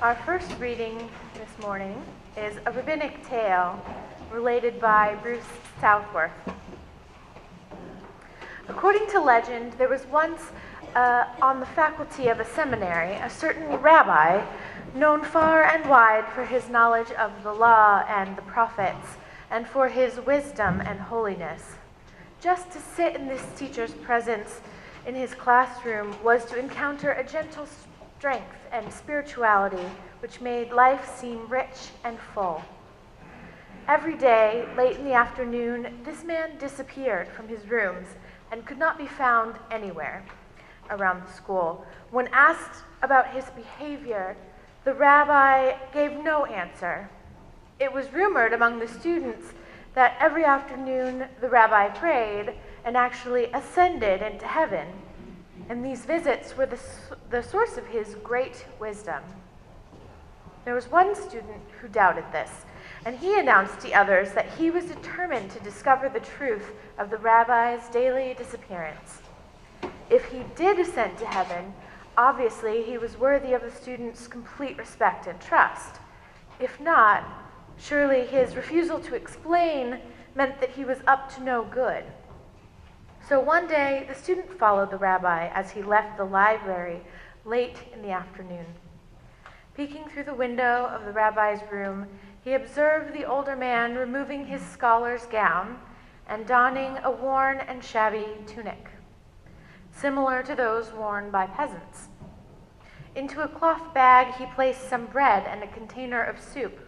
Our first reading this morning is a rabbinic tale related by Bruce Southworth. According to legend, there was once on the faculty of a seminary a certain rabbi known far and wide for his knowledge of the law and the prophets and for his wisdom and holiness. Just to sit in this teacher's presence in his classroom was to encounter a gentle strength and spirituality which made life seem rich and full. Every day, late in the afternoon, this man disappeared from his rooms and could not be found anywhere around the school. When asked about his behavior, the rabbi gave no answer. It was rumored among the students that every afternoon the rabbi prayed and actually ascended into heaven, and these visits were the source of his great wisdom. There was one student who doubted this, and he announced to others that he was determined to discover the truth of the rabbi's daily disappearance. If he did ascend to heaven, obviously he was worthy of the student's complete respect and trust. If not, surely his refusal to explain meant that he was up to no good. So one day, the student followed the rabbi as he left the library late in the afternoon. Peeking through the window of the rabbi's room, he observed the older man removing his scholar's gown and donning a worn and shabby tunic, similar to those worn by peasants. Into a cloth bag, he placed some bread and a container of soup.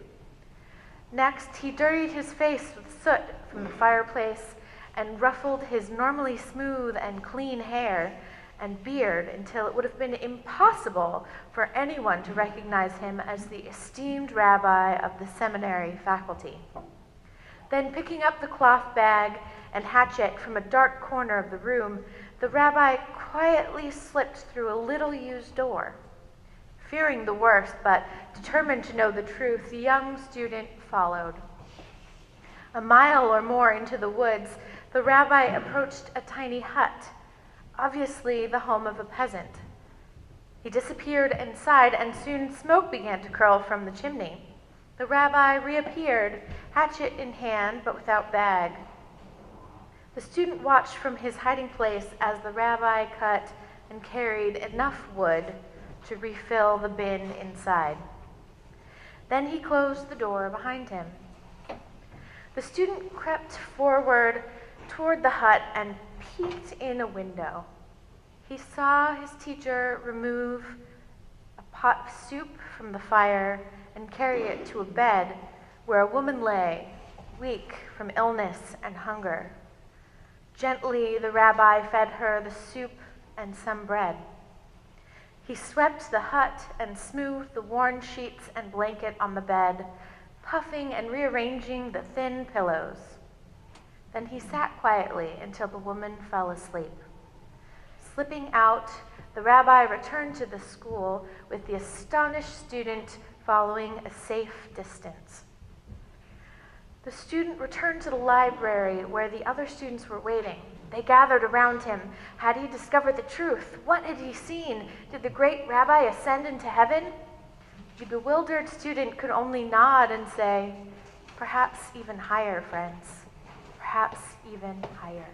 Next, he dirtied his face with soot from the fireplace and ruffled his normally smooth and clean hair and beard until it would have been impossible for anyone to recognize him as the esteemed rabbi of the seminary faculty. Then, picking up the cloth bag and hatchet from a dark corner of the room, the rabbi quietly slipped through a little-used door. Fearing the worst, but determined to know the truth, the young student followed. A mile or more into the woods, the rabbi approached a tiny hut, obviously the home of a peasant. He disappeared inside, and soon smoke began to curl from the chimney. The rabbi reappeared, hatchet in hand, but without bag. The student watched from his hiding place as the rabbi cut and carried enough wood to refill the bin inside. Then he closed the door behind him. The student crept forward toward the hut and peeked in a window. He saw his teacher remove a pot of soup from the fire and carry it to a bed where a woman lay, weak from illness and hunger. Gently, the rabbi fed her the soup and some bread. He swept the hut and smoothed the worn sheets and blanket on the bed, puffing and rearranging the thin pillows. Then he sat quietly until the woman fell asleep. Slipping out, the rabbi returned to the school with the astonished student following a safe distance. The student returned to the library where the other students were waiting. They gathered around him. Had he discovered the truth? What had he seen? Did the great rabbi ascend into heaven? The bewildered student could only nod and say, "Perhaps even higher, friends. Perhaps even higher."